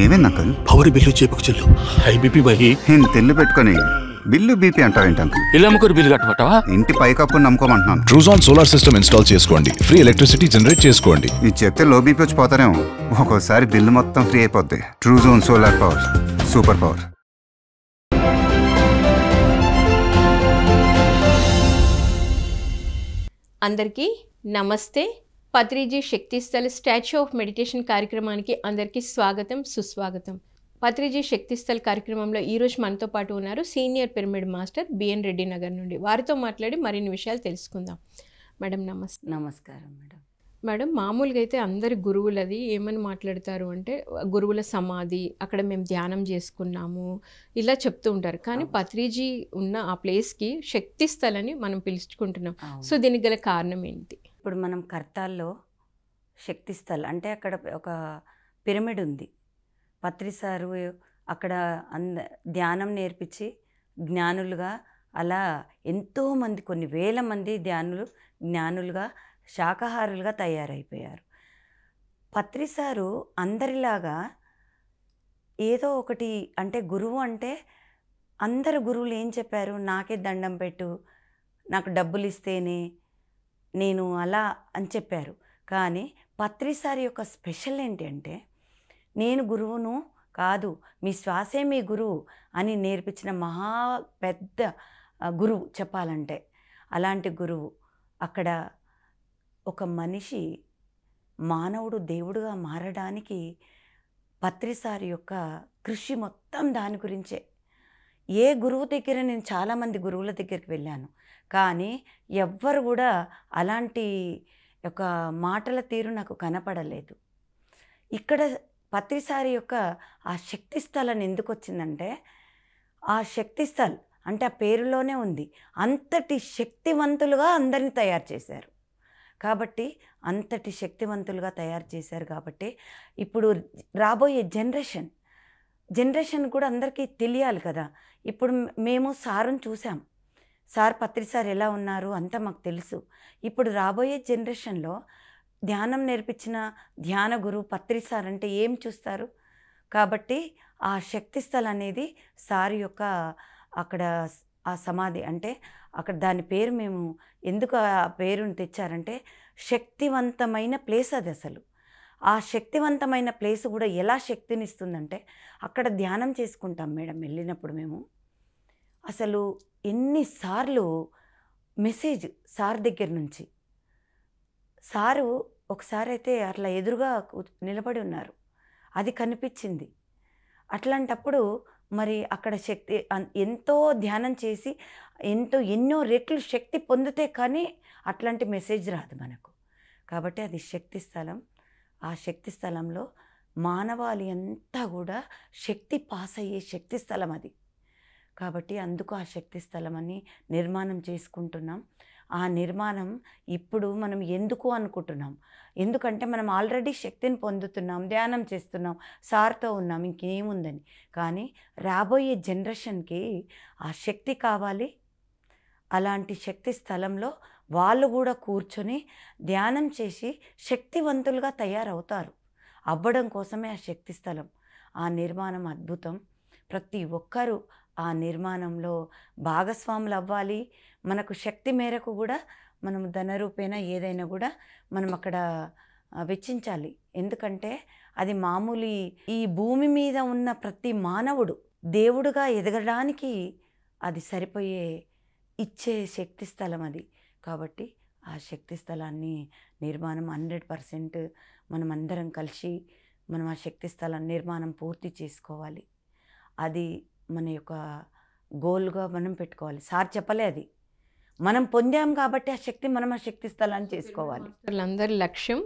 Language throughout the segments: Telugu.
ఏమైంది అంకుల్? పవర్ బిల్లు చేపకు చెల్లు హై బీపీ బహి తెల్లు పెట్టుకొని బిల్లు బీపీ అంటావేంటి అంకుల్? ఇల్లు అమ్ముకొని బిల్లు కట్టమంటావా? ఇంటి పైకప్పు నమ్ముకోమంటున్నాను. ట్రూజాన్ సోలార్ సిస్టమ్ ఇన్స్టాల్ చేసుకోండి, ఫ్రీ ఎలక్ట్రిసిటీ జనరేట్ చేసుకోండి. ఇది చెప్తే లో బీపీ వచ్చి పోతారేమో. ఒక్కోసారి బిల్లు మొత్తం ఫ్రీ అయిపోద్ది. ట్రూజోన్ సోలార్ పవర్, సూపర్ పవర్. అందరికీ నమస్తే. Patriji Shaktisthal statue of meditation కార్యక్రమానికి అందరికీ స్వాగతం, సుస్వాగతం. పత్రిజీ శక్తిస్థల్ కార్యక్రమంలో ఈరోజు మనతో పాటు ఉన్నారు senior pyramid master BN Reddy Nagar నుండి. వారితో మాట్లాడి మరిన్ని విషయాలు తెలుసుకుందాం. మేడం నమస్తే. నమస్కారం మేడం. మేడం, మామూలుగా అయితే అందరి గురువులది ఏమని మాట్లాడతారు అంటే గురువుల సమాధి, అక్కడ మేము ధ్యానం చేసుకున్నాము ఇలా చెప్తూ ఉంటారు. కానీ పత్రిజీ ఉన్న ఆ ప్లేస్కి శక్తిస్థల్ అని మనం పిలుచుకుంటున్నాం. సో దీనికి గల కారణం ఏంటి? ఇప్పుడు మనం కర్తాల్లో శక్తిస్థల్ అంటే అక్కడ ఒక పిరమిడ్ ఉంది. పత్రి సారు అక్కడ ధ్యానం నేర్పించి జ్ఞానులుగా అలా ఎంతోమంది, కొన్ని వేల మంది జ్ఞానులుగా శాకాహారులుగా తయారైపోయారు. పత్రి సారు అందరిలాగా ఏదో ఒకటి అంటే గురువు అంటే అందరు గురువులు ఏం చెప్పారు, నాకే దండం పెట్టు, నాకు డబ్బులు ఇస్తేనే నేను అలా అని చెప్పారు. కానీ పత్రి సార్ యొక్క స్పెషల్ ఏంటి అంటే నేను గురువును కాదు, మీ శ్వాసే మీ గురువు అని నేర్పించిన మహా పెద్ద గురువు చెప్పాలంటే. అలాంటి గురువు అక్కడ ఒక మనిషి మానవుడు దేవుడుగా మారడానికి పత్రిసారి యొక్క కృషి మొత్తం దాని గురించే. ఏ గురువు దగ్గర నేను చాలామంది గురువుల దగ్గరికి వెళ్ళాను, కానీ ఎవ్వరు కూడా అలాంటి ఒక మాటల తీరు నాకు కనపడలేదు. ఇక్కడ పత్రిసారి యొక్క ఆ శక్తిస్థలం ఎందుకు వచ్చిందంటే, ఆ శక్తిస్థల్ అంటే ఆ పేరులోనే ఉంది, అంతటి శక్తివంతులుగా అందరినీ తయారు చేశారు. కాబట్టి అంతటి శక్తివంతులుగా తయారు చేశారు కాబట్టి ఇప్పుడు రాబోయే జనరేషన్ కూడా అందరికీ తెలియాలి కదా. ఇప్పుడు మేము సారుని చూసాం, సార్ పత్రి సార్ ఎలా ఉన్నారు అంతా మాకు తెలుసు. ఇప్పుడు రాబోయే జనరేషన్లో ధ్యానం నేర్పించిన ధ్యాన గురువు పత్రి సార్ అంటే ఏం చూస్తారు. కాబట్టి ఆ శక్తిస్థల్ అనేది సార్ యొక్క అక్కడ ఆ సమాధి అంటే అక్కడ దాని పేరు మేము ఎందుకు ఆ పేరుని తెచ్చారంటే శక్తివంతమైన ప్లేస్ అది. అసలు ఆ శక్తివంతమైన ప్లేస్ కూడా ఎలా శక్తిని ఇస్తుందంటే అక్కడ ధ్యానం చేసుకుంటాం మేడం. వెళ్ళినప్పుడు మేము అసలు ఎన్నిసార్లు మెసేజ్ సార్ దగ్గర నుంచి, సారు ఒకసారి అయితే అట్లా ఎదురుగా నిలబడి ఉన్నారు, అది కనిపించింది. అట్లాంటప్పుడు మరి అక్కడ శక్తి ఎంతో ధ్యానం చేసి ఎన్నో రెట్లు శక్తి పొందితే కానీ అట్లాంటి మెసేజ్ రాదు మనకు. కాబట్టి అది శక్తి స్థలం. ఆ శక్తి స్థలంలో మానవాళి అంతా కూడా శక్తి పాస్ అయ్యే శక్తి స్థలం అది. కాబట్టి అందుకు ఆ శక్తి స్థలం అని నిర్మాణం చేసుకుంటున్నాం. ఆ నిర్మాణం ఇప్పుడు మనం ఎందుకు అనుకుంటున్నాం, ఎందుకంటే మనం ఆల్రెడీ శక్తిని పొందుతున్నాం, ధ్యానం చేస్తున్నాం, సార్తో ఉన్నాం, ఇంకేముందని. కానీ రాబోయే జనరేషన్కి ఆ శక్తి కావాలి. అలాంటి శక్తి స్థలంలో వాళ్ళు కూడా కూర్చొని ధ్యానం చేసి శక్తివంతులుగా తయారవుతారు. అవ్వడం కోసమే ఆ శక్తి స్థలం. ఆ నిర్మాణం అద్భుతం. ప్రతి ఒక్కరూ ఆ నిర్మాణంలో భాగస్వాములు అవ్వాలి. మనకు శక్తి మేరకు కూడా మనం ధనరూపేణ ఏదైనా కూడా మనం అక్కడ వెచ్చించాలి. ఎందుకంటే అది మామూలు ఈ భూమి మీద ఉన్న ప్రతి మానవుడు దేవుడుగా ఎదగడానికి అది సరిపోయే ఇచ్చే శక్తి స్థలం అది. కాబట్టి ఆ శక్తి స్థలాన్ని నిర్మాణం 100% మనం అందరం కలిసి మనం ఆ శక్తి స్థలం నిర్మాణం పూర్తి చేసుకోవాలి. అది మన యొక్క గోల్గా మనం పెట్టుకోవాలి. సార్ చెప్పలే, అది మనం పొందాం కాబట్టి ఆ శక్తి మనం ఆ శక్తి స్థలాన్ని చేసుకోవాలి. వాళ్ళందరి లక్ష్యం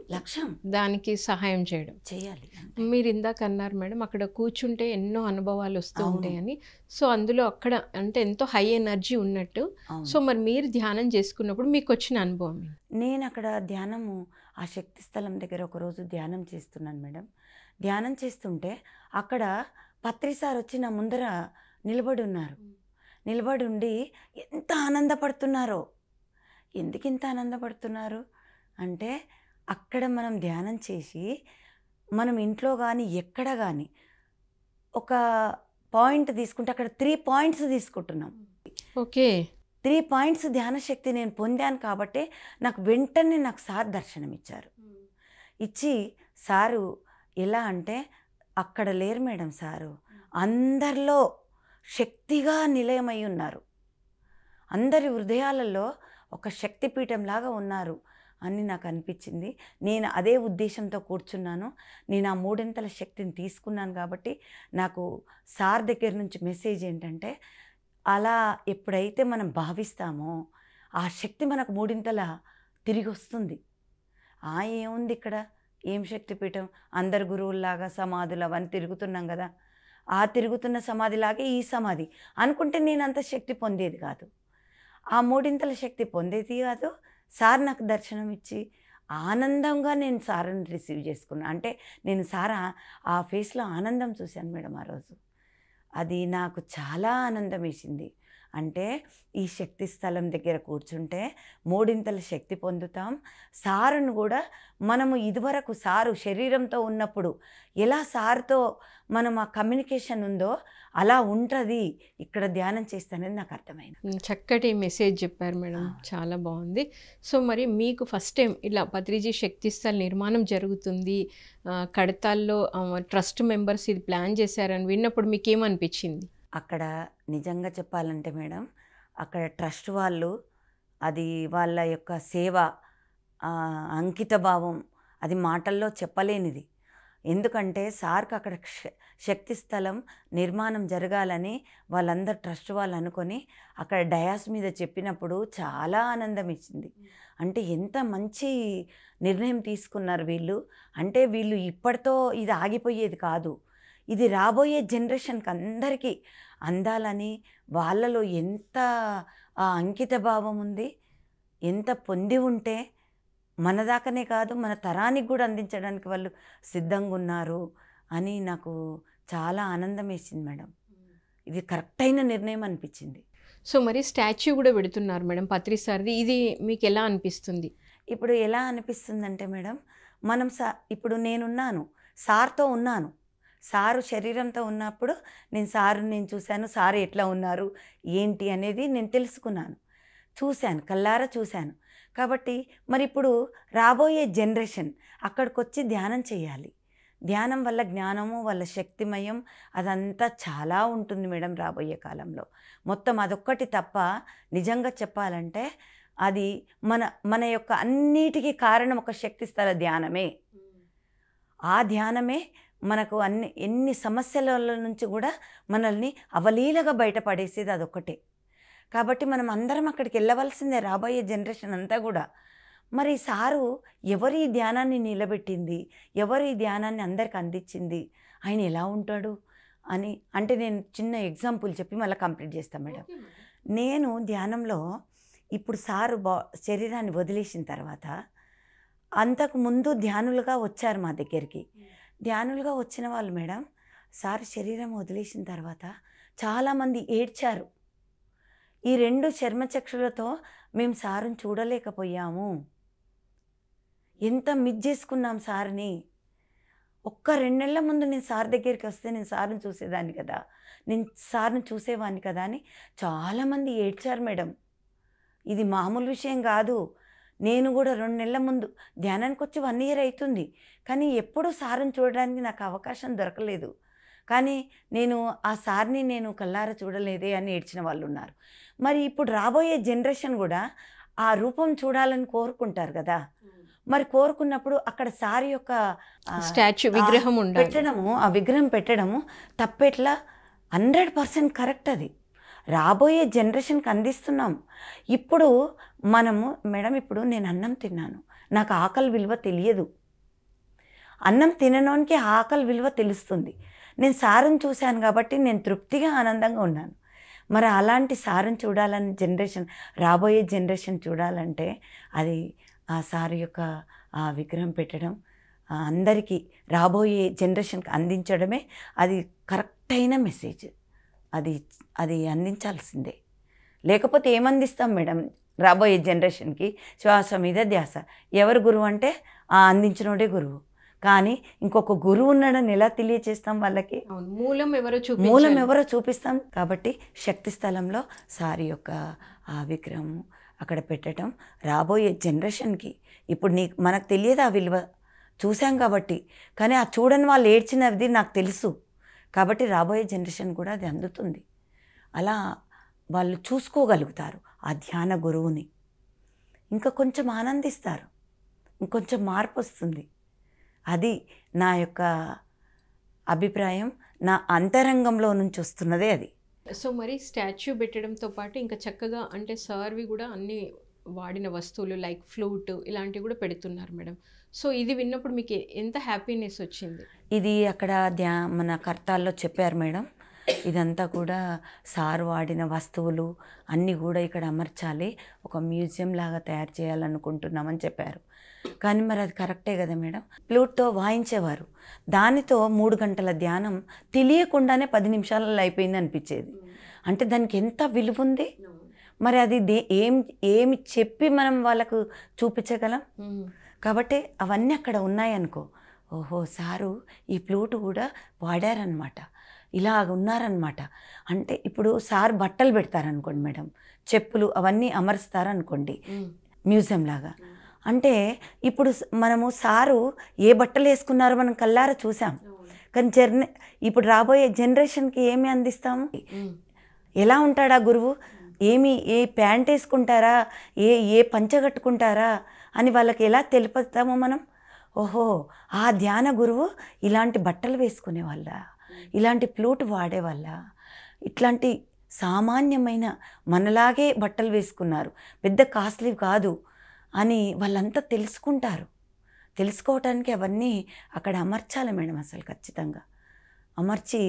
దానికి సహాయం చేయాలి. మీరు ఇందాక అన్నారు మేడం, అక్కడ కూర్చుంటే ఎన్నో అనుభవాలు వస్తూ ఉంటాయని. సో అందులో అక్కడ అంటే ఎంతో హై ఎనర్జీ ఉన్నట్టు. సో మరి మీరు ధ్యానం చేసుకున్నప్పుడు మీకు వచ్చిన అనుభవం? నేను అక్కడ ధ్యానము ఆ శక్తి స్థలం దగ్గర ఒకరోజు ధ్యానం చేస్తున్నాను మేడం. ధ్యానం చేస్తుంటే అక్కడ పత్రి సార్ వచ్చి నా ముందర నిలబడి ఉన్నారు. నిలబడి ఉండి ఎంత ఆనందపడుతున్నారో. ఎందుకు ఇంత ఆనందపడుతున్నారు అంటే అక్కడ మనం ధ్యానం చేసి మనం ఇంట్లో కానీ ఎక్కడ కానీ ఒక పాయింట్ తీసుకుంటే అక్కడ 3 పాయింట్స్ తీసుకుంటున్నాం. ఓకే. 3 పాయింట్స్ ధ్యాన శక్తి నేను పొందాను కాబట్టి నాకు వెంటనే నాకు సార్ దర్శనం ఇచ్చారు. ఇచ్చి సారు ఎలా అంటే అక్కడ లేరు మేడం సారు, అందరిలో శక్తిగా నిలయమై ఉన్నారు, అందరి హృదయాలలో ఒక శక్తిపీఠంలాగా ఉన్నారు అని నాకు అనిపించింది. నేను అదే ఉద్దేశంతో కూర్చున్నాను. నేను ఆ 3 శక్తిని తీసుకున్నాను కాబట్టి నాకు సార్ దగ్గర నుంచి మెసేజ్ ఏంటంటే, అలా ఎప్పుడైతే మనం భావిస్తామో ఆ శక్తి మనకు 3 తిరిగి వస్తుంది. ఏముంది ఇక్కడ, ఏం శక్తిపీఠం, అందరు గురువుల్లాగా సమాధులు అవన్నీ తిరుగుతున్నాం కదా, ఆ తిరుగుతున్న సమాధిలాగే ఈ సమాధి అనుకుంటే నేను అంత శక్తి పొందేది కాదు, ఆ 3 శక్తి పొందేది కాదు. సార్ నాకు దర్శనం ఇచ్చి ఆనందంగా నేను సార్ని రిసీవ్ చేసుకున్నాను. అంటే నేను సార్ ఆ ఫేస్లో ఆనందం చూశాను మేడం ఆ రోజు. అది నాకు చాలా ఆనందం వేసింది. అంటే ఈ శక్తి స్థలం దగ్గర కూర్చుంటే 3 శక్తి పొందుతాం. సారును కూడా మనము ఇదివరకు సారు శరీరంతో ఉన్నప్పుడు ఎలా సార్తో మనం ఆ కమ్యూనికేషన్ ఉందో అలా ఉంటుంది ఇక్కడ ధ్యానం చేస్తానని నాకు అర్థమైంది. చక్కటి మెసేజ్ చెప్పారు మేడం, చాలా బాగుంది. సో మరి మీకు ఫస్ట్ టైం ఇలా పత్రిజీ శక్తి స్థల నిర్మాణం జరుగుతుంది, కడతాల్లో ట్రస్ట్ మెంబర్స్ ఇది ప్లాన్ చేశారని విన్నప్పుడు మీకు ఏమనిపించింది? అక్కడ నిజంగా చెప్పాలంటే మేడం, అక్కడ ట్రస్ట్ వాళ్ళు అది వాళ్ళ యొక్క సేవ, అంకిత భావం అది మాటల్లో చెప్పలేనిది. ఎందుకంటే సార్కి అక్కడ శక్తి స్థలం నిర్మాణం జరగాలని వాళ్ళందరూ ట్రస్ట్ వాళ్ళు అనుకొని అక్కడ డయాస్ మీద చెప్పినప్పుడు చాలా ఆనందం ఇచ్చింది. అంటే ఎంత మంచి నిర్ణయం తీసుకున్నారు వీళ్ళు. అంటే వీళ్ళు ఇప్పటితో ఇది ఆగిపోయేది కాదు, ఇది రాబోయే జనరేషన్కి అందరికీ అందాలని వాళ్ళలో ఎంత అంకిత భావం ఉంది, ఎంత పొంది ఉంటే మన దాకానే కాదు మన తరానికి కూడా అందించడానికి వాళ్ళు సిద్ధంగా ఉన్నారు అని నాకు చాలా ఆనందం వేసింది మేడం. ఇది కరెక్ట్ అయిన నిర్ణయం అనిపించింది. సో మరి స్టాచ్యూ కూడా పెడుతున్నారు మేడం పత్రి సార్ది, ఇది మీకు ఎలా అనిపిస్తుంది? ఇప్పుడు ఎలా అనిపిస్తుందంటే మేడం, మనం ఇప్పుడు నేనున్నాను, సార్తో ఉన్నాను, సారు శరీరంతో ఉన్నప్పుడు నేను చూశాను, సారు ఎట్లా ఉన్నారు ఏంటి అనేది నేను తెలుసుకున్నాను, చూశాను, కళ్ళారా చూశాను. కాబట్టి మరి ఇప్పుడు రాబోయే జనరేషన్ అక్కడికి వచ్చి ధ్యానం చేయాలి. ధ్యానం వల్ల జ్ఞానము, వాళ్ళ శక్తిమయం అదంతా చాలా ఉంటుంది మేడం రాబోయే కాలంలో. మొత్తం అదొక్కటి తప్ప నిజంగా చెప్పాలంటే అది మన యొక్క అన్నిటికీ కారణం ఒక శక్తి స్థల ధ్యానమే. ఆ ధ్యానమే మనకు ఎన్ని సమస్యల నుంచి కూడా మనల్ని అవలీలగా బయటపడేసేది అదొక్కటే. కాబట్టి మనం అందరం అక్కడికి వెళ్ళవలసిందే రాబోయే జనరేషన్ అంతా కూడా. మరి సారు ఎవరు ఈ ధ్యానాన్ని నిలబెట్టింది, ఎవరు ఈ ధ్యానాన్ని అందరికి అందించింది, ఆయన ఎలా ఉంటాడు అని అంటే నేను చిన్న ఎగ్జాంపుల్ చెప్పి మళ్ళీ కంప్లీట్ చేస్తాను మేడం. నేను ధ్యానంలో ఇప్పుడు సారు శరీరాన్ని వదిలేసిన తర్వాత అంతకుముందు ధ్యానులుగా వచ్చారు మా దగ్గరికి. ధ్యానులుగా వచ్చిన వాళ్ళు మేడం సార్ శరీరం వదిలేసిన తర్వాత చాలామంది ఏడ్చారు. ఈ 2 చర్మచక్షులతో మేము సారుని చూడలేకపోయాము, ఎంత మిస్ చేసుకున్నాం సార్ని. ఒక్క 2 నెలల ముందు నేను సార్ దగ్గరికి వస్తే నేను సార్ని చూసేదాన్ని కదా, నేను సార్ని చూసేవాడిని కదా అని చాలామంది ఏడ్చారు మేడం. ఇది మామూలు విషయం కాదు. నేను కూడా 2 నెలల ముందు ధ్యానానికి వచ్చి 1 ఇయర్ అవుతుంది, కానీ ఎప్పుడూ సార్ని చూడడానికి నాకు అవకాశం దొరకలేదు. కానీ నేను ఆ సార్ని నేను కళ్ళారా చూడలేదే అని ఏడ్చిన వాళ్ళు ఉన్నారు. మరి ఇప్పుడు రాబోయే జనరేషన్ కూడా ఆ రూపం చూడాలని కోరుకుంటారు కదా. మరి కోరుకున్నప్పుడు అక్కడ సార్ యొక్క స్టాచ్యూ విగ్రహం పెట్టడము, ఆ విగ్రహం పెట్టడము తప్పెట్లా? 100% కరెక్ట్. అది రాబోయే జనరేషన్కి అందిస్తున్నాం. ఇప్పుడు మనము మేడం, ఇప్పుడు నేను అన్నం తిన్నాను, నాకు ఆకలి విలువ తెలియదు. అన్నం తినడానికి ఆకలి విలువ తెలుస్తుంది. నేను సారుని చూశాను కాబట్టి నేను తృప్తిగా ఆనందంగా ఉన్నాను. మరి అలాంటి సారుని చూడాలని జనరేషన్, రాబోయే జనరేషన్ చూడాలంటే అది ఆ సారు యొక్క ఆ విగ్రహం పెట్టడం, అందరికీ రాబోయే జనరేషన్కి అందించడమే అది కరెక్ట్ అయిన మెసేజ్. అది అందించాల్సిందే. లేకపోతే ఏమందిస్తాం మేడం రాబోయే జనరేషన్కి? శ్వాస మీద ధ్యాస. ఎవరు గురువు అంటే ఆ అందించినోడే గురువు. కానీ ఇంకొక గురువు ఉన్నాడని ఎలా తెలియచేస్తాం వాళ్ళకి? అవును, మూలం ఎవరో చూపిస్తాం. కాబట్టి శక్తి స్థలంలో సార్ యొక్క ఆ విగ్రహం అక్కడ పెట్టడం రాబోయే జనరేషన్కి, ఇప్పుడు మనకు తెలియదు ఆ విలువ, చూసాం కాబట్టి, కానీ ఆ చూడని వాళ్ళు ఏడ్చినది నాకు తెలుసు కాబట్టి రాబోయే జనరేషన్ కూడా అది అందుతుంది. అలా వాళ్ళు చూసుకోగలుగుతారు ఆ ధ్యాన గురువుని, ఇంకా కొంచెం ఆనందిస్తారు, ఇంకొంచెం మార్పు వస్తుంది. అది నా యొక్క అభిప్రాయం, నా అంతరంగంలో నుంచి వస్తున్నదే అది. సో మరి స్టాచ్యూ పెట్టడంతో పాటు ఇంకా చక్కగా అంటే సార్వి కూడా అన్ని వాడిన వస్తువులు లైక్ ఫ్లూట్ ఇలాంటివి కూడా పెడుతున్నారు మేడం. సో ఇది విన్నప్పుడు మీకు ఎంత హ్యాపీనెస్ వచ్చింది? ఇది అక్కడ మన కర్తాల్లో చెప్పారు మేడం, ఇదంతా కూడా సార్ వాడిన వస్తువులు అన్నీ కూడా ఇక్కడ అమర్చాలి, ఒక మ్యూజియం లాగా తయారు చేయాలనుకుంటున్నామని చెప్పారు. కానీ మరి అది కరెక్టే కదా మేడం. ఫ్లూట్తో వాయించేవారు, దానితో 3 గంటల ధ్యానం తెలియకుండానే 10 నిమిషాలలో అయిపోయింది అనిపించేది. అంటే దానికి ఎంత విలువ ఉంది. మరి అది ఏమి చెప్పి మనం వాళ్ళకు చూపించగలం? కాబట్టి అవన్నీ అక్కడ ఉన్నాయనుకో, ఓహో సారు ఈ ఫ్లూట్ కూడా వాడారనమాట, ఇలా ఉన్నారనమాట. అంటే ఇప్పుడు సార్ బట్టలు పెడతారనుకోండి మేడం, చెప్పులు అవన్నీ అమరుస్తారనుకోండి మ్యూజియం లాగా. అంటే ఇప్పుడు మనము సారు ఏ బట్టలు వేసుకున్నారో మనం కల్లారా చూసాం, కానీ ఇప్పుడు రాబోయే జనరేషన్కి ఏమి అందిస్తాము? ఎలా ఉంటాడా గురువు, ఏ ప్యాంట్ వేసుకుంటారా, ఏ పంచ కట్టుకుంటారా అని వాళ్ళకి ఎలా తెలుపుతామో మనం? ఓహో ఆ ధ్యాన గురువు ఇలాంటి బట్టలు వేసుకునేవాళ్ళ, ఇలాంటి ఫ్లూట్ వాడేవాళ్ళ, ఇట్లాంటి సామాన్యమైన మనలాగే బట్టలు వేసుకున్నారు, పెద్ద కాస్ట్లీ కాదు అని వాళ్ళంతా తెలుసుకుంటారు. తెలుసుకోవటానికి అవన్నీ అక్కడ అమర్చాలి మేడం, అసలు ఖచ్చితంగా అమర్చి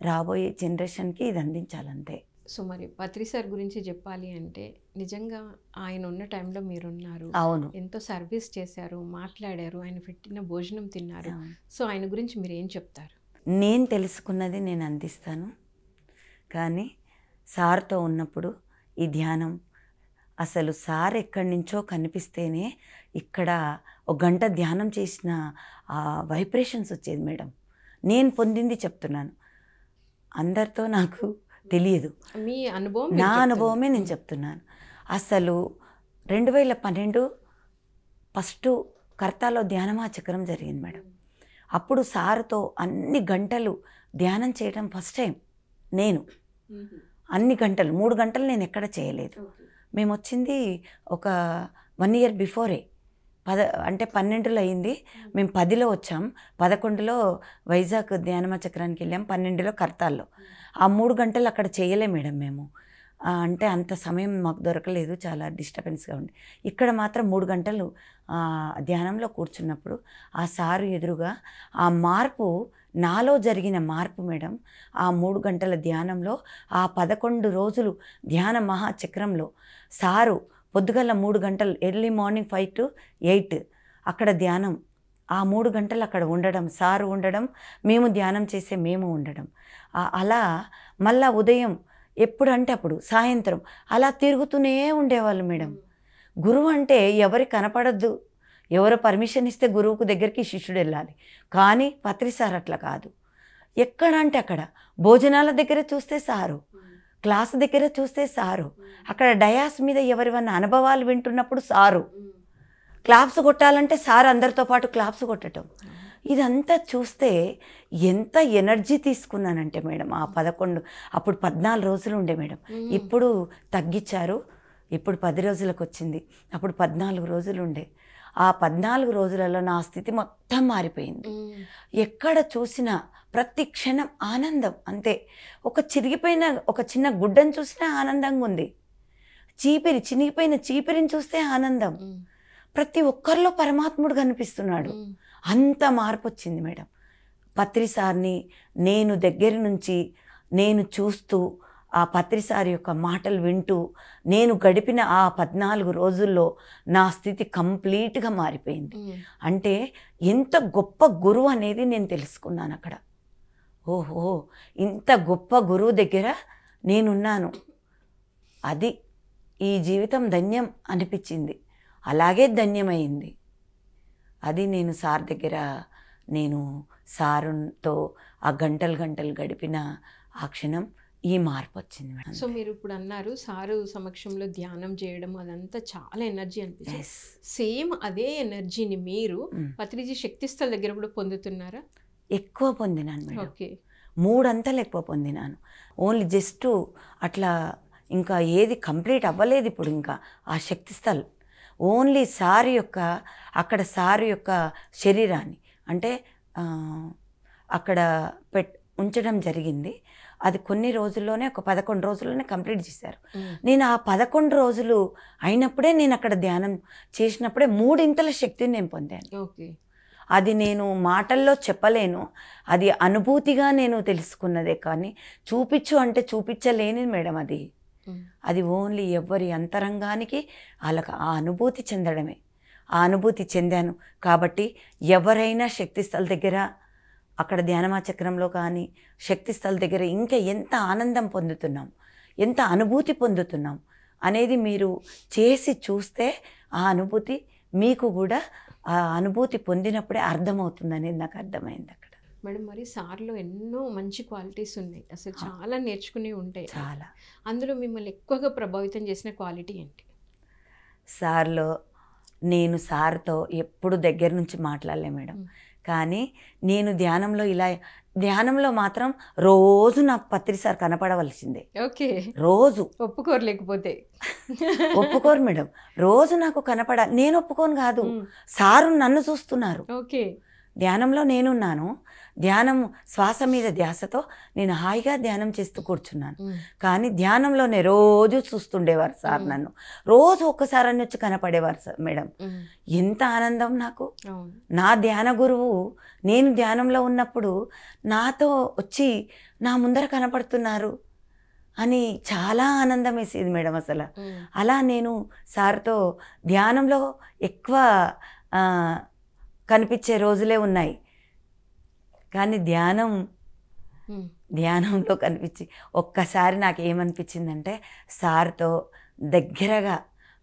రాబోయే జనరేషన్కి ఇది అందించాలంతే. సో మరి పత్రి సార్ గురించి చెప్పాలి అంటే నిజంగా ఆయన ఉన్న టైంలో మీరున్నారు, అవును, ఎంతో సర్వీస్ చేశారు, మాట్లాడారు, ఆయన పెట్టిన భోజనం తిన్నారు. సో ఆయన గురించి మీరు ఏం చెప్తారు? నేను తెలుసుకున్నది నేను అందిస్తాను, కానీ సార్తో ఉన్నప్పుడు ఈ ధ్యానం అసలు సార్ ఎక్కడి నుంచో కనిపిస్తేనే ఇక్కడ 1 గంట ధ్యానం చేసిన ఆ వైబ్రేషన్స్ వచ్చేది మేడం. నేను పొందింది చెప్తున్నాను, అందరితో నాకు తెలియదు, మీ అనుభవం, నా అనుభవమే నేను చెప్తున్నాను. అసలు 2012 ఫస్ట్ కర్తాలో ధ్యానమాచక్రం జరిగింది మేడం. అప్పుడు సార్తో అన్ని గంటలు ధ్యానం చేయడం ఫస్ట్ టైం నేను. అన్ని గంటలు 3 గంటలు నేను ఎక్కడ చేయలేదు. మేము వచ్చింది ఒక 1 ఇయర్ బిఫోరే, 12లో అయింది, మేము 10లో వచ్చాం, 11లో వైజాగ్ ధ్యానమాచక్రానికి వెళ్ళాం, 12లో కర్తాల్లో. ఆ 3 గంటలు అక్కడ చేయలే మేడం మేము, అంటే అంత సమయం మాకు దొరకలేదు, చాలా డిస్టర్బెన్స్గా ఉంది. ఇక్కడ మాత్రం 3 గంటలు ధ్యానంలో కూర్చున్నప్పుడు ఆ సారు ఎదురుగా ఆ మార్పు, నాలో జరిగిన మార్పు మేడం, ఆ 3 గంటల ధ్యానంలో, ఆ 11 రోజులు ధ్యాన మహాచక్రంలో సారు పొద్దుగల 3 గంటలు, ఎర్లీ మార్నింగ్ 5 to 8 అక్కడ ధ్యానం, ఆ 3 గంటలు అక్కడ ఉండడం, సారు ఉండడం, మేము ధ్యానం చేసే మేము ఉండడం, అలా మళ్ళా ఉదయం ఎప్పుడంటే అప్పుడు సాయంత్రం అలా తిరుగుతూనే ఉండేవాళ్ళు మేడం. గురువు అంటే ఎవరికి కనపడద్దు, ఎవరో పర్మిషన్ ఇస్తే గురువుకు దగ్గరికి శిష్యుడు వెళ్ళాలి, కానీ పత్రి సార్ అట్లా కాదు. ఎక్కడ అంటే అక్కడ భోజనాల దగ్గర చూస్తే సారు, క్లాస్ దగ్గర చూస్తే సారు, అక్కడ డయాస్ మీద ఎవరివన్నా అనుభవాలు వింటున్నప్పుడు సారు, క్లాప్స్ కొట్టాలంటే సార్ అందరితో పాటు క్లాప్స్ కొట్టడం. ఇదంతా చూస్తే ఎంత ఎనర్జీ తీసుకున్నానంటే మేడం, ఆ 11 అప్పుడు 14 రోజులు ఉండే మేడం, ఇప్పుడు తగ్గించారు, ఇప్పుడు 10 రోజులకు వచ్చింది, అప్పుడు 14 రోజులు ఉండే. ఆ 14 రోజులలో నా స్థితి మొత్తం మారిపోయింది. ఎక్కడ చూసినా ప్రతి క్షణం ఆనందం, అంతే. ఒక చిరిగిపోయిన ఒక చిన్న గుడ్డను చూసినా ఆనందంగా ఉంది, చినిగిపోయిన చీపిరిని చూస్తే ఆనందం. ప్రతి ఒక్కరిలో పరమాత్ముడు కనిపిస్తున్నాడు, అంత మార్పు వచ్చింది మేడం. పత్రి సార్ని నేను దగ్గర నుంచి నేను చూస్తూ, ఆ పత్రి సార్ యొక్క మాటలు వింటూ నేను గడిపిన ఆ 14 రోజుల్లో నా స్థితి కంప్లీట్గా మారిపోయింది. అంటే ఎంత గొప్ప గురువు అనేది నేను తెలుసుకున్నాను అక్కడ. ఓహో ఇంత గొప్ప గురువు దగ్గర నేనున్నాను, అది ఈ జీవితం ధన్యం అనిపించింది, అలాగే ధన్యమైంది. అది నేను సార్ దగ్గర నేను సారుతో ఆ గంటలు గడిపిన ఆ క్షణం ఈ మార్పు వచ్చింది మేడం. సో మీరు ఇప్పుడు అన్నారు సారు సమక్షంలో ధ్యానం చేయడం అదంతా చాలా ఎనర్జీ అనిపించింది. సేమ్ అదే ఎనర్జీని మీరు పత్రిజీ శక్తిస్థల్ దగ్గర కూడా పొందుతున్నారా? ఎక్కువ పొందినాను మేడం. ఓకే, 3 అంతలు ఎక్కువ పొందినాను. ఓన్లీ జస్ట్ అట్లా ఇంకా ఏది కంప్లీట్ అవ్వలేదు ఇప్పుడు ఇంకా ఆ శక్తిస్థల్. ఓన్లీ సారు యొక్క అక్కడ సారు యొక్క శరీరాన్ని అంటే అక్కడ ఉంచడం జరిగింది. అది కొన్ని రోజుల్లోనే ఒక 11 రోజుల్లోనే కంప్లీట్ చేశారు. నేను ఆ 11 రోజులు అయినప్పుడే నేను అక్కడ ధ్యానం చేసినప్పుడే 3 ఇంతల శక్తిని నేను పొందాను. ఓకే, అది నేను మాటల్లో చెప్పలేను, అది అనుభూతిగా నేను తెలుసుకున్నదే. కానీ చూపించు అంటే చూపించలేని మేడం అది. అది ఓన్లీ ఎవరి అంతరంగానికి వాళ్ళకి ఆ అనుభూతి చెందడమే. ఆ అనుభూతి చెందాను కాబట్టి ఎవరైనా శక్తిస్థల దగ్గర అక్కడ ధ్యానమాచక్రంలో కానీ శక్తిస్థల దగ్గర ఇంకా ఎంత ఆనందం పొందుతున్నాం, ఎంత అనుభూతి పొందుతున్నాం అనేది మీరు చేసి చూస్తే ఆ అనుభూతి మీకు కూడా ఆ అనుభూతి పొందినప్పుడే అర్థమవుతుంది అనేది నాకు అర్థమైంది అక్కడ. మేడం మరి సార్లో ఎన్నో మంచి క్వాలిటీస్ ఉన్నాయి, అసలు చాలా నేర్చుకునే ఉంటాయి. చాలా. అందులో మిమ్మల్ని ఎక్కువగా ప్రభావితం చేసిన క్వాలిటీ ఏంటి? సార్లో నేను సార్తో ఎప్పుడు దగ్గర నుంచి మాట్లాడలే మేడం. కానీ నేను ధ్యానంలో మాత్రం రోజు నాకు పత్రి సార్ కనపడవలసిందే. ఓకే, రోజు ఒప్పుకోరు మేడం. రోజు నాకు నేను ఒప్పుకోను కాదు, సారు నన్ను చూస్తున్నారు. ఓకే, ధ్యానంలో నేనున్నాను, ధ్యానం శ్వాస మీద ధ్యాసతో నేను హాయిగా ధ్యానం చేస్తూ కూర్చున్నాను. కానీ ధ్యానంలోనే రోజు చూస్తుండేవారు సార్ నన్ను. రోజు ఒక్కసారి అని వచ్చి కనపడేవారు సార్ మేడం. ఎంత ఆనందం నాకు. నా ధ్యాన గురువు నేను ధ్యానంలో ఉన్నప్పుడు నాతో వచ్చి నా ముందర కనపడుతున్నారు అని చాలా ఆనందం వేసేది మేడం అసలు. అలా నేను సార్తో ధ్యానంలో ఎక్కువ కనిపించే రోజులే ఉన్నాయి. కానీ ధ్యానంలో కనిపించి ఒక్కసారి నాకు ఏమనిపించిందంటే సార్తో దగ్గరగా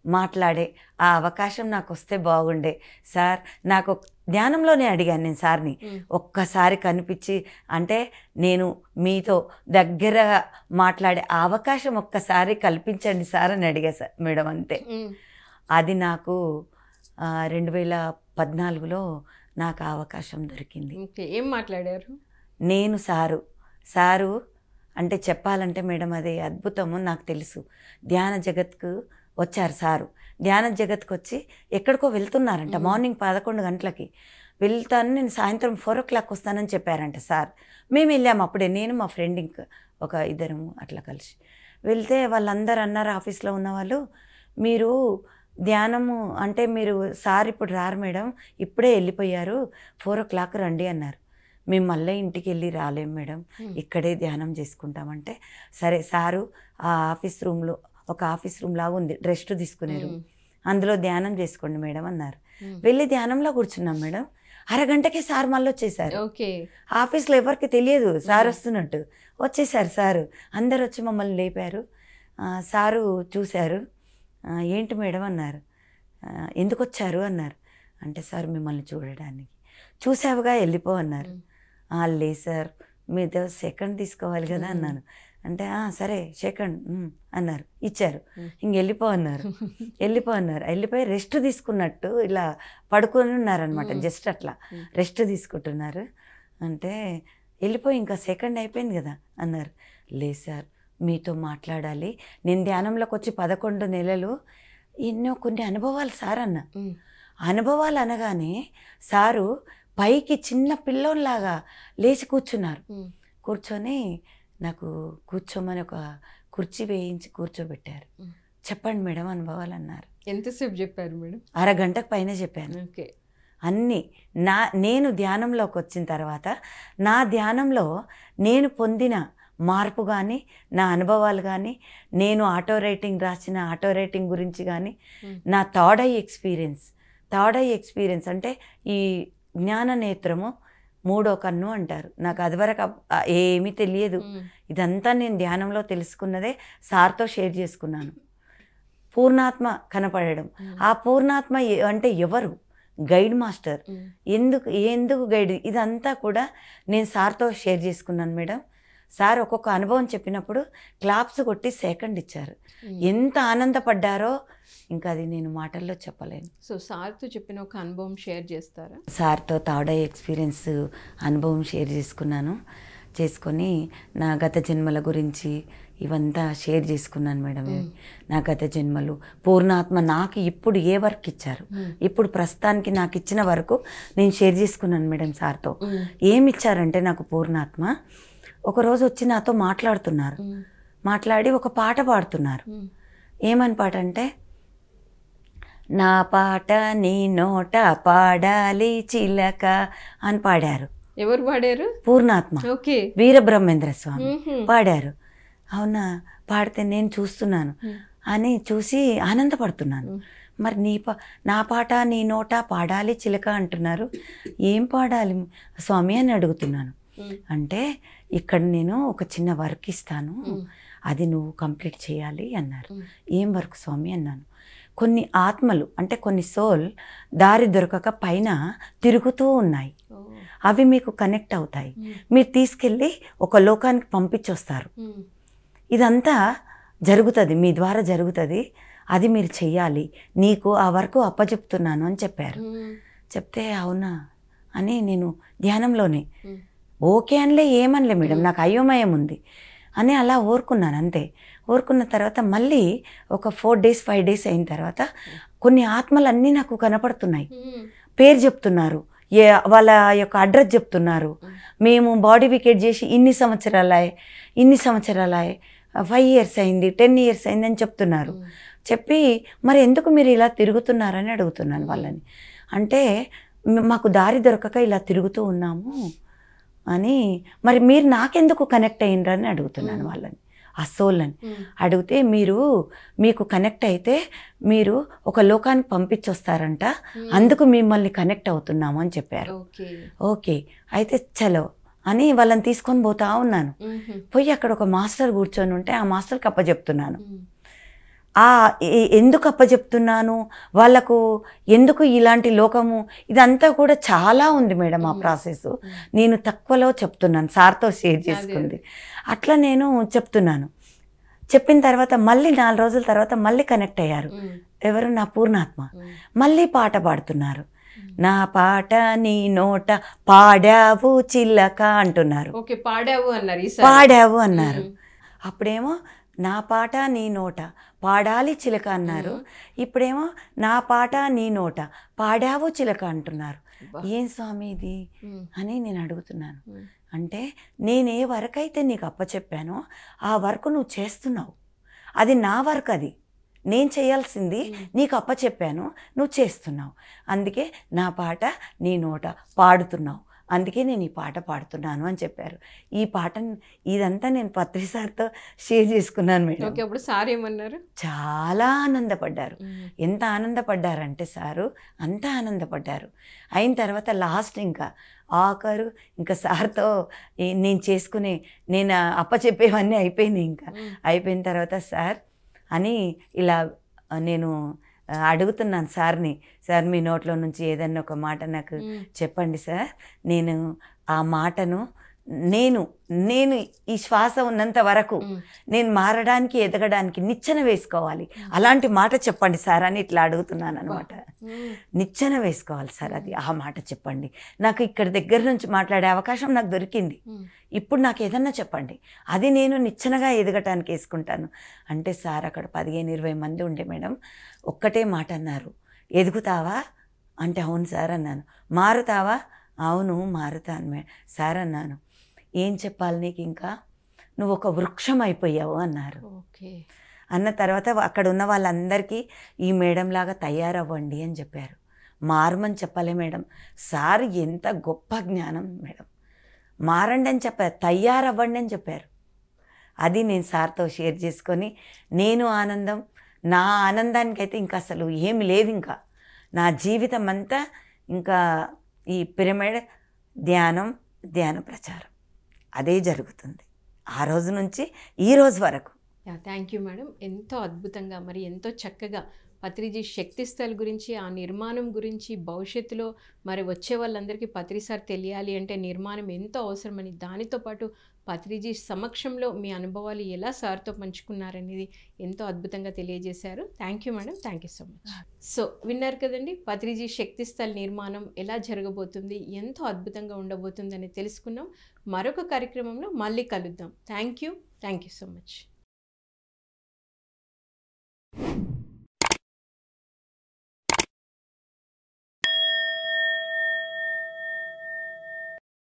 మాట్లాడే ఆ అవకాశం నాకు వస్తే బాగుండే సార్. నాకు ధ్యానంలోనే అడిగాను నేను సార్ని, ఒక్కసారి కనిపించి అంటే నేను మీతో దగ్గరగా మాట్లాడే ఆ అవకాశం ఒక్కసారి కల్పించండి సార్ అని అడిగా సార్ మేడం. అంతే. అది నాకు 2014లో నాకు అవకాశం దొరికింది. ఏం మాట్లాడారు? నేను సారు అంటే చెప్పాలంటే మేడం అది అద్భుతము. నాకు తెలుసు ధ్యాన జగత్కు వచ్చారు సారు. ధ్యాన జగత్కి వచ్చి ఎక్కడికో వెళ్తున్నారంట. మార్నింగ్ 11 గంటలకి వెళ్తాను, నేను సాయంత్రం 4 o'clock వస్తానని చెప్పారంట సార్. మేము వెళ్ళాము అప్పుడే, నేను మా ఫ్రెండ్ ఇంకా ఒక ఇద్దరము అట్లా కలిసి వెళ్తే వాళ్ళందరూ అన్నారు ఆఫీస్లో ఉన్నవాళ్ళు, మీరు ధ్యానము అంటే మీరు సార్ ఇప్పుడు రారు మేడం, ఇప్పుడే వెళ్ళిపోయారు, 4 o'clock రండి అన్నారు. మేము మళ్ళీ ఇంటికి వెళ్ళి రాలేము మేడం, ఇక్కడే ధ్యానం చేసుకుంటామంటే సరే సారు ఆ ఆఫీస్ రూమ్ లాగా ఉంది, రెస్ట్ తీసుకునేరు, అందులో ధ్యానం చేసుకోండి మేడం అన్నారు. వెళ్ళి ధ్యానంలో కూర్చున్నాం మేడం. అరగంటకే సార్ మళ్ళీ వచ్చేసారు. ఆఫీస్లో ఎవరికి తెలియదు సార్ వస్తున్నట్టు. వచ్చేసారు సారు. అందరు వచ్చి మమ్మల్ని లేపారు. సారు చూశారు. ఏంటి మేడం అన్నారు. ఎందుకు వచ్చారు అన్నారు. అంటే సార్ మిమ్మల్ని చూడడానికి. చూసావుగా వెళ్ళిపో అన్నారు. లే సార్ మీరు సెకండ్ తీసుకోవాలి కదా అన్నాను. అంటే సరే సెకండ్ అన్నారు, ఇచ్చారు. ఇంక వెళ్ళిపో అన్నారు. వెళ్ళిపోయి రెస్ట్ తీసుకున్నట్టు ఇలా పడుకొని ఉన్నారనమాట. జస్ట్ అట్లా రెస్ట్ తీసుకుంటున్నారు. అంటే వెళ్ళిపోయి ఇంకా సెకండ్ అయిపోయింది కదా అన్నారు. లే సార్ మీతో మాట్లాడాలి, నేను ధ్యానంలోకి వచ్చి 11 నెలలు ఎన్నో కొన్ని అనుభవాలు సార్ అన్న. అనుభవాలు అనగానే సారు పైకి చిన్న పిల్లోన్లాగా లేచి కూర్చున్నారు. కూర్చొని నాకు కూర్చోమని ఒక కుర్చీ వేయించి కూర్చోబెట్టారు. చెప్పండి మేడం అనుభవాలు అన్నారు. ఎంతసేపు చెప్పారు మేడం? అరగంటకు పైన చెప్పాను. అన్నీ నేను ధ్యానంలోకి వచ్చిన తర్వాత నా ధ్యానంలో నేను పొందిన మార్పు కానీ, నా అనుభవాలు కానీ, నేను ఆటో రైటింగ్ రాసిన ఆటో రైటింగ్ గురించి కానీ, నా థర్డ్ ఐ ఎక్స్పీరియన్స్ అంటే ఈ జ్ఞాన నేత్రము 3వ కన్ను అంటారు. నాకు అదివరకు ఏమీ తెలియదు. ఇదంతా నేను ధ్యానంలో తెలుసుకున్నదే సార్తో షేర్ చేసుకున్నాను. పూర్ణాత్మ కనపడడం. ఆ పూర్ణాత్మ అంటే ఎవరు? Guide master. ఎందుకు గైడ్, ఇదంతా కూడా నేను సార్తో షేర్ చేసుకున్నాను మేడం. సార్ ఒక్కొక్క అనుభవం చెప్పినప్పుడు క్లాప్స్ కొట్టి సెకండ్ ఇచ్చారు. ఎంత ఆనందపడ్డారో ఇంకా అది నేను మాటల్లో చెప్పలేను. సో సార్తో చెప్పిన ఒక అనుభవం షేర్ చేస్తారా? సార్తో తాడై ఎక్స్పీరియన్స్ అనుభవం షేర్ చేసుకొని నా గత జన్మల గురించి ఇవంతా షేర్ చేసుకున్నాను మేడం. నా గత జన్మలు, పూర్ణాత్మ నాకు ఇప్పుడు ఏ వర్క్ ఇచ్చారు, ఇప్పుడు ప్రస్తుతానికి నాకు ఇచ్చిన వరకు నేను షేర్ చేసుకున్నాను మేడం సార్తో. ఏమి ఇచ్చారంటే నాకు పూర్ణాత్మ ఒకరోజు వచ్చి నాతో మాట్లాడి ఒక పాట పాడుతున్నారు. ఏమని పాట అంటే, నా పాట నీ నోట పాడాలి చిలక అని పాడారు. ఎవరు పాడారు? పూర్ణాత్మ, వీరబ్రహ్మేంద్ర స్వామి పాడారు. అవునా, పాడితే నేను చూస్తున్నాను అని చూసి ఆనందపడుతున్నాను. మరి నా పాట నీ నోట పాడాలి చిలక అంటున్నారు, ఏం పాడాలి స్వామి అని అడుగుతున్నాను. అంటే ఇక్కడ నేను ఒక చిన్న వర్క్ ఇస్తాను, అది నువ్వు కంప్లీట్ చేయాలి అన్నారు. ఏం వర్క్ స్వామి అన్నాను. కొన్ని ఆత్మలు అంటే కొన్ని సోల్ దారి దొరకక పైన తిరుగుతూ ఉన్నాయి, అవి మీకు కనెక్ట్ అవుతాయి, మీరు తీసుకెళ్ళి ఒక లోకానికి పంపించొస్తారు. ఇదంతా జరుగుతుంది, మీ ద్వారా జరుగుతుంది, అది మీరు చెయ్యాలి, నీకు ఆ వర్క్ అప్పచెప్తున్నాను అని చెప్పారు. చెప్తే అవునా అని నేను ధ్యానంలోనే ఓకే అనలే, ఏమనలే మేడం, నాకు అయోమయం ఉంది అని అలా ఊరుకున్నాను అంతే. ఊరుకున్న తర్వాత మళ్ళీ ఒక 4 days 5 days అయిన తర్వాత కొన్ని ఆత్మలన్నీ నాకు కనపడుతున్నాయి. పేరు చెప్తున్నారు, వాళ్ళ యొక్క అడ్రస్ చెప్తున్నారు. మేము బాడీ వికెట్ చేసి ఇన్ని సంవత్సరాలే 5 years అయింది, 10 years అయింది అని చెప్తున్నారు. చెప్పి మరి ఎందుకు మీరు ఇలా తిరుగుతున్నారని అడుగుతున్నాను వాళ్ళని. అంటే మాకు దారి దొరకక ఇలా తిరుగుతూ ఉన్నాము అని. మరి మీరు నాకెందుకు కనెక్ట్ అయ్యిండ్రని అడుగుతున్నాను వాళ్ళని, ఆ సోల్ని అడిగితే, మీకు కనెక్ట్ అయితే మీరు ఒక లోకానికి పంపించొస్తారంట, అందుకు మిమ్మల్ని కనెక్ట్ అవుతున్నాము అని చెప్పారు. ఓకే అయితే చలో అని వాళ్ళని తీసుకొని పోతా ఉన్నాను. పోయి అక్కడ ఒక మాస్టర్ కూర్చొని ఉంటే ఆ మాస్టర్కి అప్పచెప్తున్నాను. ఎందుకు అప్పచెప్తున్నాను వాళ్ళకు, ఎందుకు ఇలాంటి లోకము, ఇదంతా కూడా చాలా ఉంది మేడం ఆ ప్రాసెస్. నేను తక్కువలో చెప్తున్నాను, సార్తో షేర్ చేసుకుంది. అట్లా నేను చెప్తున్నాను. చెప్పిన తర్వాత మళ్ళీ 4 రోజుల తర్వాత మళ్ళీ కనెక్ట్ అయ్యారు. ఎవరు? నా పూర్ణాత్మ. మళ్ళీ పాట పాడుతున్నారు. నా పాట నీ నోట పాడావు చిల్లక అంటున్నారు. పాడావు అన్నారు. అప్పుడేమో నా పాట నీ నోట పాడాలి చిలక అన్నారు. ఇప్పుడేమో నా పాట నీ నోట పాడావు చిలక అంటున్నారు. ఏం స్వామి ఇది అని నేను అడుగుతున్నాను. అంటే నేను ఏ వర్క్ అయితే నీకు అప్పచెప్పానో ఆ వర్క్ నువ్వు చేస్తున్నావు, అది నా వర్క్, అది నేను చేయాల్సింది నీకు అప్పచెప్పాను, నువ్వు చేస్తున్నావు. అందుకే నా పాట నీ నోట పాడుతున్నావు, అందుకే నేను ఈ పాట పాడుతున్నాను అని చెప్పారు. ఈ పాట ఇదంతా నేను పత్రి సార్తో షేర్ చేసుకున్నాను మేడం. అప్పుడు సార్ ఏమన్నారు? చాలా ఆనందపడ్డారు. ఎంత ఆనందపడ్డారంటే సారు అంత ఆనందపడ్డారు. అయిన తర్వాత లాస్ట్ ఇంకా ఆఖరు ఇంకా సార్తో నేను అప్పచెప్పేవన్నీ అయిపోయినాయి. ఇంకా అయిపోయిన తర్వాత సార్ అని ఇలా నేను అడుగుతున్నాను సార్ని, సార్ మీ నోట్లో నుంచి ఏదన్నా ఒక మాట నాకు చెప్పండి సార్, నేను ఆ మాటను నేను ఈ శ్వాస ఉన్నంత వరకు నేను మారడానికి ఎదగడానికి నిచ్చెన వేసుకోవాలి, అలాంటి మాట చెప్పండి సార్ అని ఇట్లా అడుగుతున్నాను అనమాట. నిచ్చెన వేసుకోవాలి సార్, అది ఆ మాట చెప్పండి, నాకు ఇక్కడ దగ్గర నుంచి మాట్లాడే అవకాశం నాకు దొరికింది, ఇప్పుడు నాకు ఏదన్నా చెప్పండి, అది నేను నిచ్చెనగా ఎదగటానికి వేసుకుంటాను అంటే సార్ అక్కడ 15-20 మంది ఉండే మేడం ఒక్కటే మాట అన్నారు, ఎదుగుతావా అంటే అవును సార్ అన్నాను, మారుతావా అవును మారుతాను సార్ అన్నాను, ఏం చెప్పాలి నీకు, ఇంకా నువ్వు ఒక వృక్షం అయిపోయావు అన్నారు. అన్న తర్వాత అక్కడ ఉన్న వాళ్ళందరికీ ఈ మేడం లాగా తయారవ్వండి అని చెప్పారు. మారమని చెప్పలే మేడం, సార్ ఎంత గొప్ప జ్ఞానం మేడం, మారండి అని చెప్పారు, తయారవ్వండి అని చెప్పారు. అది నేను సార్తో షేర్ చేసుకొని నేను ఆనందం, నా ఆనందానికైతే ఇంకా అసలు ఏమి లేదు, ఇంకా నా జీవితం అంతా ఇంకా ఈ పిరమిడ్ ధ్యాన ప్రచారం అదే జరుగుతుంది ఆ రోజు నుంచి ఈ రోజు వరకు. థ్యాంక్ యూ మేడం, ఎంతో అద్భుతంగా మరి ఎంతో చక్కగా పత్రిజీ శక్తి స్థల్ గురించి, ఆ నిర్మాణం గురించి, భవిష్యత్తులో మరి వచ్చే వాళ్ళందరికీ పత్రి సార్ తెలియాలి అంటే నిర్మాణం ఎంతో అవసరమని, దానితో పాటు పత్రిజీ సమక్షంలో మీ అనుభవాలు ఎలా సార్తో పంచుకున్నారనేది ఎంతో అద్భుతంగా తెలియజేశారు. Thank you madam, thank you so much. So విన్నారు కదండి, పత్రిజీ శక్తి స్థల్ నిర్మాణం ఎలా జరగబోతుంది, ఎంతో అద్భుతంగా ఉండబోతుందని తెలుసుకున్నాం. మరొక కార్యక్రమంలో మళ్ళీ కలుద్దాం. Thank you so much.